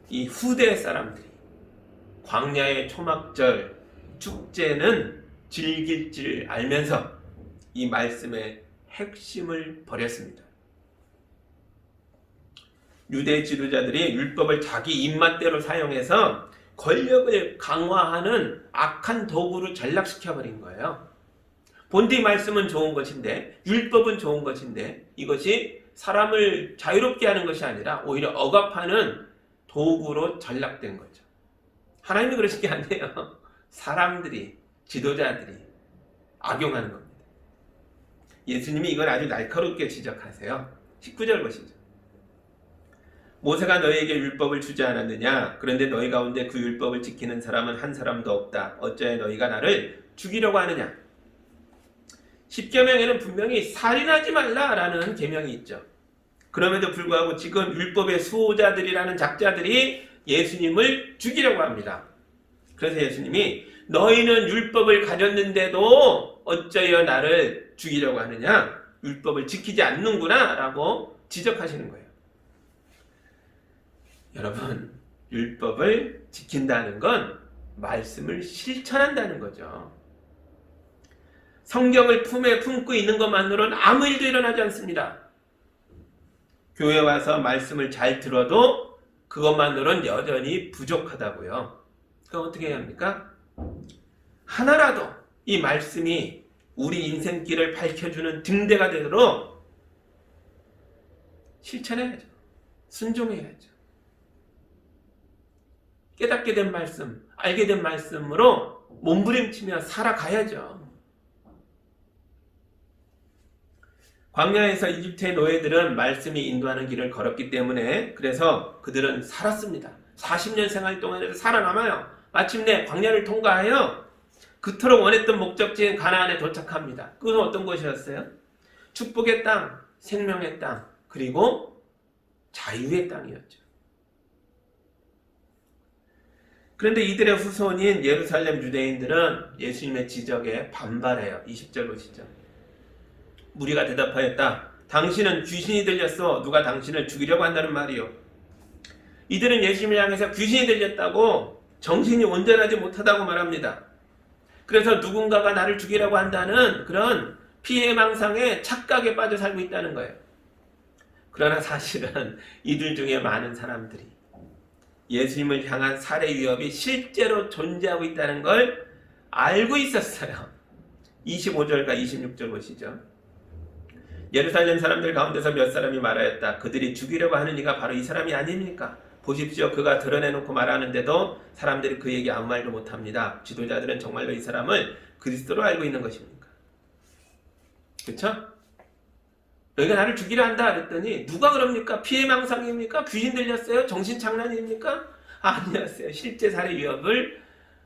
이 후대 사람들이 광야의 초막절 축제는 즐길 줄 알면서 이 말씀의 핵심을 버렸습니다. 유대 지도자들이 율법을 자기 입맛대로 사용해서 권력을 강화하는 악한 도구로 전락시켜버린 거예요. 본디 말씀은 좋은 것인데 율법은 좋은 것인데 이것이 사람을 자유롭게 하는 것이 아니라 오히려 억압하는 도구로 전락된 거죠. 하나님이 그러신 게 아니에요. 사람들이 지도자들이 악용하는 겁니다. 예수님이 이걸 아주 날카롭게 지적하세요. 19절 보시죠. 모세가 너희에게 율법을 주지 않았느냐? 그런데 너희 가운데 그 율법을 지키는 사람은 한 사람도 없다. 어찌하여 너희가 나를 죽이려고 하느냐? 10계명에는 분명히 살인하지 말라라는 계명이 있죠. 그럼에도 불구하고 지금 율법의 수호자들이라는 작자들이 예수님을 죽이려고 합니다. 그래서 예수님이 너희는 율법을 가졌는데도 어찌하여 나를 죽이려고 하느냐? 율법을 지키지 않는구나 라고 지적하시는 거예요. 여러분, 율법을 지킨다는 건 말씀을 실천한다는 거죠. 성경을 품에 품고 있는 것만으로는 아무 일도 일어나지 않습니다. 교회 와서 말씀을 잘 들어도 그것만으로는 여전히 부족하다고요. 그럼 어떻게 해야 합니까? 하나라도 이 말씀이 우리 인생길을 밝혀주는 등대가 되도록 실천해야죠. 순종해야죠. 깨닫게 된 말씀, 알게 된 말씀으로 몸부림치며 살아가야죠. 광야에서 이집트의 노예들은 말씀이 인도하는 길을 걸었기 때문에 그래서 그들은 살았습니다. 40년 생활 동안에도 살아남아요. 마침내 광야를 통과하여 그토록 원했던 목적지인 가나안에 도착합니다. 그건 어떤 곳이었어요? 축복의 땅, 생명의 땅, 그리고 자유의 땅이었죠. 그런데 이들의 후손인 예루살렘 유대인들은 예수님의 지적에 반발해요. 20절 보시죠. 무리가 대답하였다. 당신은 귀신이 들렸어. 누가 당신을 죽이려고 한다는 말이요. 이들은 예수님을 향해서 귀신이 들렸다고 정신이 온전하지 못하다고 말합니다. 그래서 누군가가 나를 죽이려고 한다는 그런 피해망상에 착각에 빠져 살고 있다는 거예요. 그러나 사실은 이들 중에 많은 사람들이 예수님을 향한 살해 위협이 실제로 존재하고 있다는 걸 알고 있었어요. 25절과 26절 보시죠. 예루살렘 사람들 가운데서 몇 사람이 말하였다. 그들이 죽이려고 하는 이가 바로 이 사람이 아닙니까? 보십시오. 그가 드러내놓고 말하는데도 사람들이 그에게 아무 말도 못합니다. 지도자들은 정말로 이 사람을 그리스도로 알고 있는 것입니까? 그렇죠? 너희가 나를 죽이려 한다 그랬더니 누가 그럽니까? 피해망상입니까? 귀신 들렸어요? 정신장난입니까? 아니었어요. 실제 살해 위협을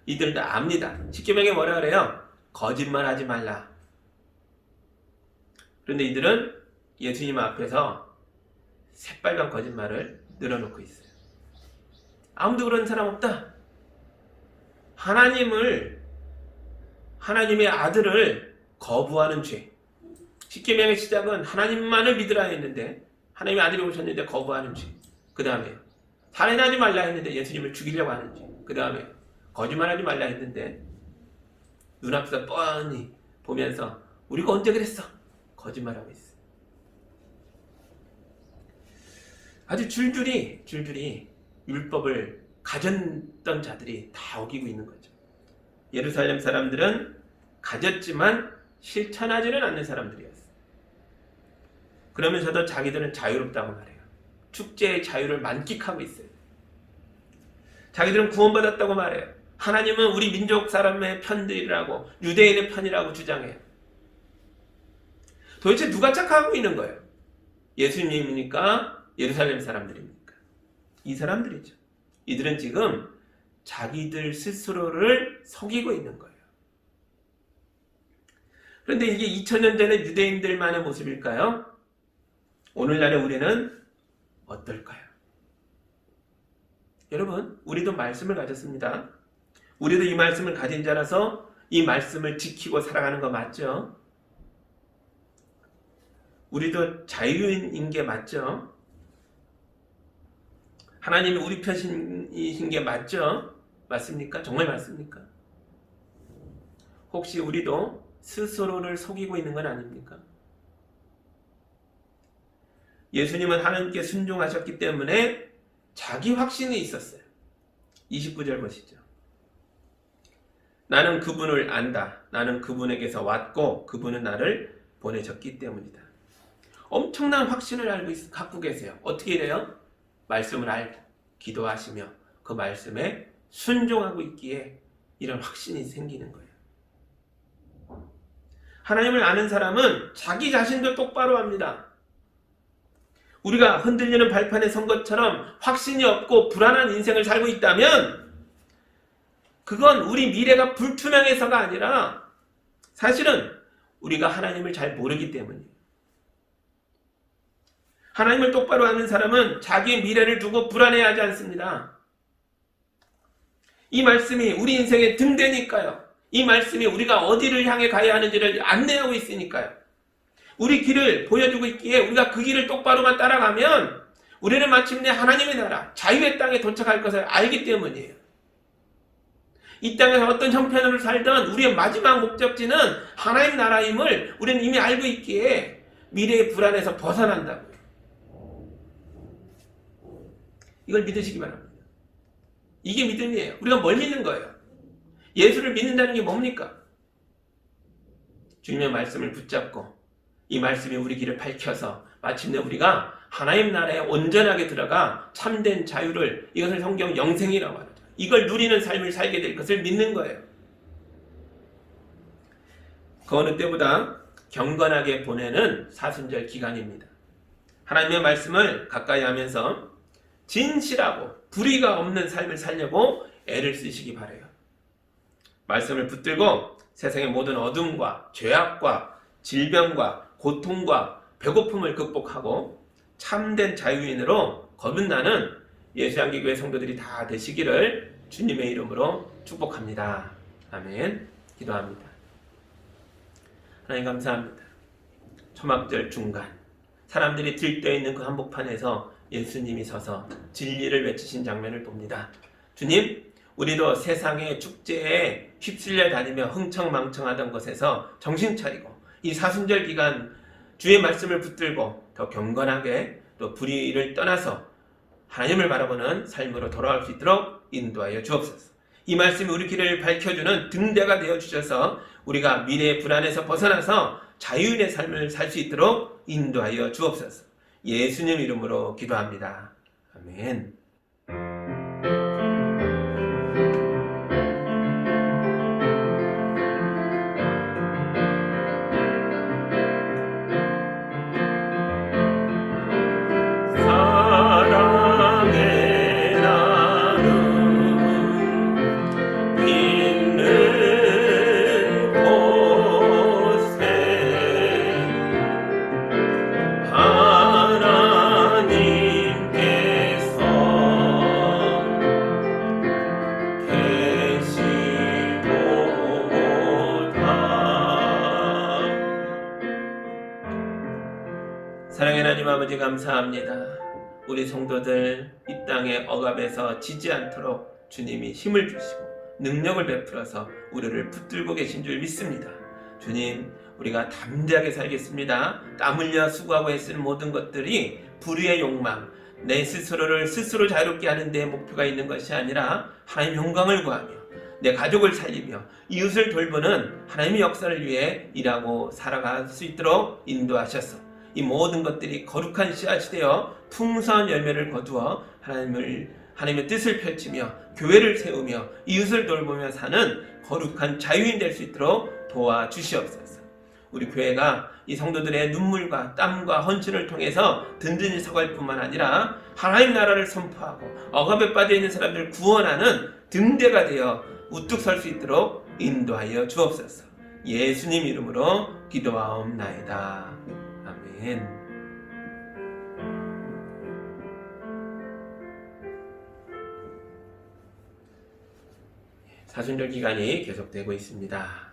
이들도 압니다. 십계명에 뭐라 그래요? 거짓말하지 말라. 그런데 이들은 예수님 앞에서 새빨간 거짓말을 늘어놓고 있어요. 아무도 그런 사람 없다. 하나님의 아들을 거부하는 죄. 십계명의 시작은 하나님만을 믿으라 했는데 하나님의 아들이 오셨는데 거부하는 죄. 그 다음에 살인하지 말라 했는데 예수님을 죽이려고 하는 죄. 그 다음에 거짓말하지 말라 했는데 눈앞에서 뻔히 보면서 우리가 언제 그랬어? 거짓말하고 있어요. 아주 줄줄이 율법을 가졌던 자들이 다 어기고 있는 거죠. 예루살렘 사람들은 가졌지만 실천하지는 않는 사람들이었어요. 그러면서도 자기들은 자유롭다고 말해요. 축제의 자유를 만끽하고 있어요. 자기들은 구원받았다고 말해요. 하나님은 우리 민족 사람의 편들이라고, 유대인의 편이라고 주장해요. 도대체 누가 착각하고 있는 거예요? 예수님입니까? 예루살렘 사람들입니까? 이 사람들이죠. 이들은 지금 자기들 스스로를 속이고 있는 거예요. 그런데 이게 2000년 전의 유대인들만의 모습일까요? 오늘날의 우리는 어떨까요? 여러분, 우리도 말씀을 가졌습니다. 우리도 이 말씀을 가진 자라서 이 말씀을 지키고 살아가는 거 맞죠? 우리도 자유인인 게 맞죠? 하나님이 우리 편이신 게 맞죠? 맞습니까? 정말 맞습니까? 혹시 우리도 스스로를 속이고 있는 건 아닙니까? 예수님은 하나님께 순종하셨기 때문에 자기 확신이 있었어요. 29절 보시죠. 나는 그분을 안다. 나는 그분에게서 왔고 그분은 나를 보내셨기 때문이다. 엄청난 확신을 갖고 계세요. 어떻게 이래요? 말씀을 알고 기도하시며 그 말씀에 순종하고 있기에 이런 확신이 생기는 거예요. 하나님을 아는 사람은 자기 자신도 똑바로 합니다. 우리가 흔들리는 발판에 선 것처럼 확신이 없고 불안한 인생을 살고 있다면 그건 우리 미래가 불투명해서가 아니라 사실은 우리가 하나님을 잘 모르기 때문이에요. 하나님을 똑바로 아는 사람은 자기의 미래를 두고 불안해하지 않습니다. 이 말씀이 우리 인생의 등대니까요. 이 말씀이 우리가 어디를 향해 가야 하는지를 안내하고 있으니까요. 우리 길을 보여주고 있기에 우리가 그 길을 똑바로만 따라가면 우리는 마침내 하나님의 나라, 자유의 땅에 도착할 것을 알기 때문이에요. 이 땅에서 어떤 형편으로 살던 우리의 마지막 목적지는 하나님 나라임을 우리는 이미 알고 있기에 미래의 불안에서 벗어난다고요. 이걸 믿으시기 바랍니다. 이게 믿음이에요. 우리가 뭘 믿는 거예요? 예수를 믿는다는 게 뭡니까? 주님의 말씀을 붙잡고 이 말씀이 우리 길을 밝혀서 마침내 우리가 하나님 나라에 온전하게 들어가 참된 자유를, 이것을 성경 영생이라고 하죠. 이걸 누리는 삶을 살게 될 것을 믿는 거예요. 그 어느 때보다 경건하게 보내는 사순절 기간입니다. 하나님의 말씀을 가까이 하면서 진실하고 불의가 없는 삶을 살려고 애를 쓰시기 바라요. 말씀을 붙들고 세상의 모든 어둠과 죄악과 질병과 고통과 배고픔을 극복하고 참된 자유인으로 거듭나는 예수향기교회 성도들이 다 되시기를 주님의 이름으로 축복합니다. 아멘. 기도합니다. 하나님 감사합니다. 초막절 중간 사람들이 들떠 있는 그 한복판에서 예수님이 서서 진리를 외치신 장면을 봅니다. 주님, 우리도 세상의 축제에 휩쓸려 다니며 흥청망청하던 것에서 정신 차리고 이 사순절 기간 주의 말씀을 붙들고 더 경건하게 또 불의를 떠나서 하나님을 바라보는 삶으로 돌아올 수 있도록 인도하여 주옵소서. 이 말씀이 우리 길을 밝혀주는 등대가 되어주셔서 우리가 미래의 불안에서 벗어나서 자유인의 삶을 살 수 있도록 인도하여 주옵소서. 예수님 이름으로 기도합니다. 아멘. 사랑의 나눔 있는 곳에 하나님께서 계시도다. 사랑의 하나님 아버지 감사합니다. 우리 성도들 이 땅의 억압에서 지지 않도록 주님이 힘을 주시고 능력을 베풀어서 우리를 붙들고 계신 줄 믿습니다. 주님, 우리가 담대하게 살겠습니다. 땀 흘려 수고하고 애쓰는 모든 것들이 불의의 욕망, 내 스스로를 스스로 자유롭게 하는 데 목표가 있는 것이 아니라 하나님의 영광을 구하며 내 가족을 살리며 이웃을 돌보는 하나님의 역사를 위해 일하고 살아갈 수 있도록 인도하셔서 이 모든 것들이 거룩한 씨앗이 되어 풍성한 열매를 거두어 하나님의 뜻을 펼치며 교회를 세우며 이웃을 돌보며 사는 거룩한 자유인 될 수 있도록 도와주시옵소서. 우리 교회가 이 성도들의 눈물과 땀과 헌신을 통해서 든든히 서갈 뿐만 아니라 하나님 나라를 선포하고 억압에 빠져있는 사람들을 구원하는 등대가 되어 우뚝 설 수 있도록 인도하여 주옵소서. 예수님 이름으로 기도하옵나이다. 아멘. 사순절 기간이 계속되고 있습니다.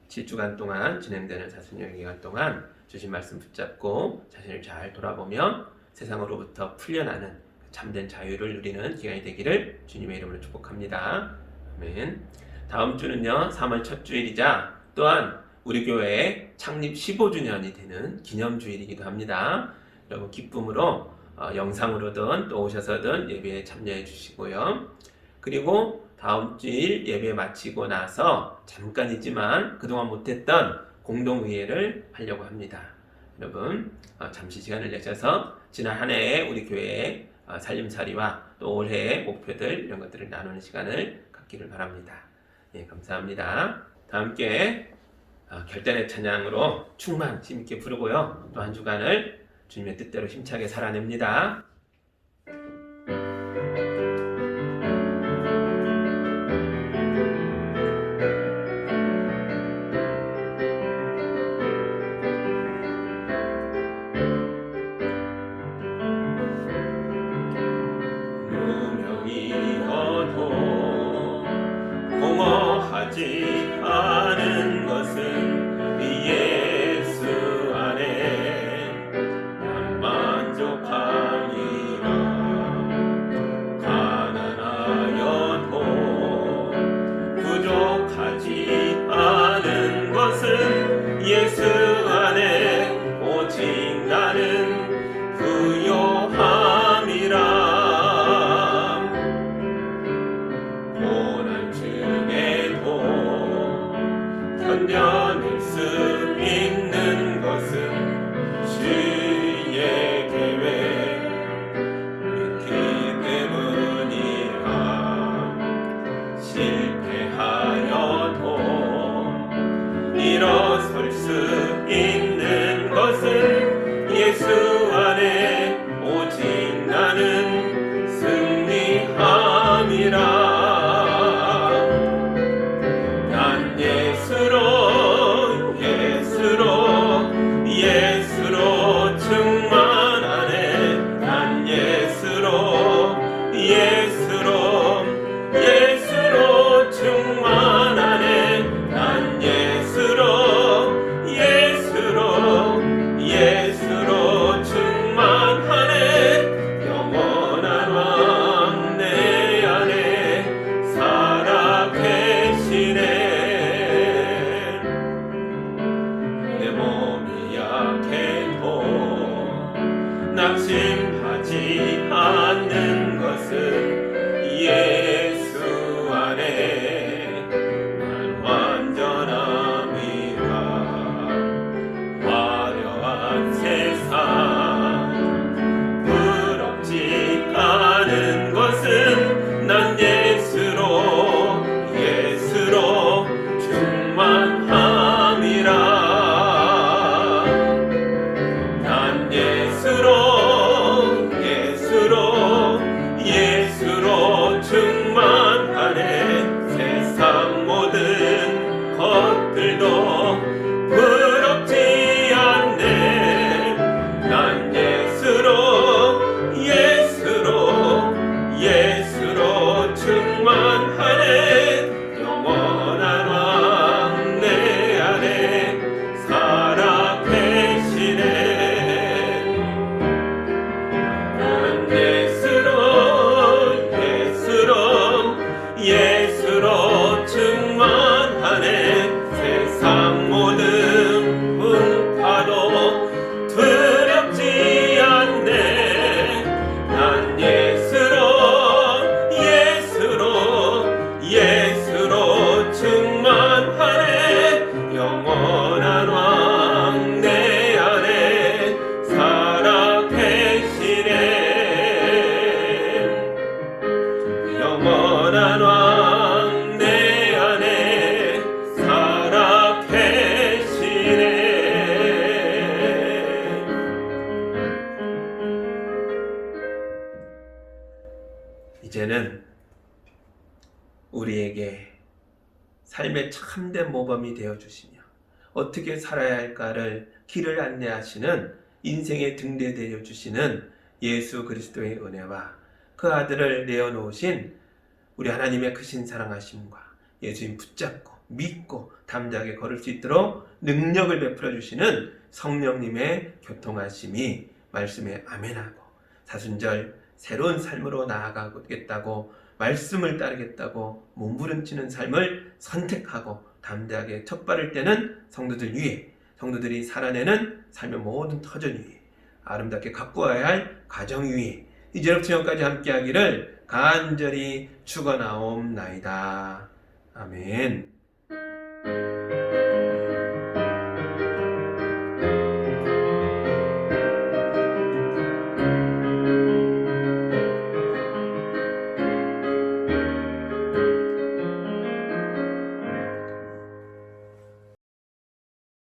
7주간 동안 진행되는 사순절 기간 동안 주신 말씀 붙잡고 자신을 잘 돌아보며 세상으로부터 풀려나는 참된 자유를 누리는 기간이 되기를 주님의 이름으로 축복합니다. 아멘. 다음 주는요 3월 첫 주일이자 또한 우리 교회의 창립 15주년이 되는 기념주일이기도 합니다. 여러분 기쁨으로 영상으로든 또 오셔서든 예배에 참여해 주시고요. 그리고 다음 주일 예배 마치고 나서 잠깐이지만 그동안 못했던 공동의회를 하려고 합니다. 여러분 잠시 시간을 내셔서 지난 한 해의 우리 교회의 살림살이와 또 올해의 목표들 이런 것들을 나누는 시간을 갖기를 바랍니다. 감사합니다. 다 함께 결단의 찬양으로 충만 힘있게 부르고요. 또 한 주간을 주님의 뜻대로 힘차게 살아냅니다. 무명이어도 공허하지 않은 것은 예수 안에 난 만족하리라. 가난하여도 부족하지 않은 것은 예수 안에 오직 나는 부요함이라. 고난 중에도 견뎌낼 수 있는 것은 주의 계획 있기 때문이라. 실패하여도 이런 예수 안에 오직 나는 승리함이라. 난 예수로 예수로 충만하네. 난 예수로 충만하네. 난 예수로 충만하네. 영원한 왕 내 안에 살아 계시네. 내 몸이 약해도 낙심하지 않는 것은 예수 안에 난 완전함이라. 화려한 세상 부럽지 않은 것은 난 예수로 충만함이라. 난 예수로 충만하네. 세상 모든 것들도 부럽지 않네. 난 예수로 충만하네. 영원한 왕 내 안에 살아 계시네. 난 예수로 충만하네. 세상 모든 풍파도 두렵지 않네. 난 예수로 충만하네. 영원한 왕 내 안에 살아 계시네. 영원한 왕 내 안에 살아 계시네. 이제는 우리에게 삶의 참된 모범이 되어 주시며 어떻게 살아야 할까를 길을 안내하시는 인생의 등대 되어 주시는 예수 그리스도의 은혜와 그 아들을 내어놓으신 우리 하나님의 크신 사랑하심과 예수님 붙잡고 믿고 담대하게 걸을 수 있도록 능력을 베풀어 주시는 성령님의 교통하심이 말씀에 아멘하고 사순절 새로운 삶으로 나아가겠다고 말씀을 따르겠다고 몸부림치는 삶을 선택하고 담대하게 첫발을 떼는 성도들 위해, 성도들이 살아내는 삶의 모든 터전 위에, 아름답게 가꾸어야 할 가정 위에 이제부터 영까지 함께하기를 간절히 축원하옵나이다. 아멘.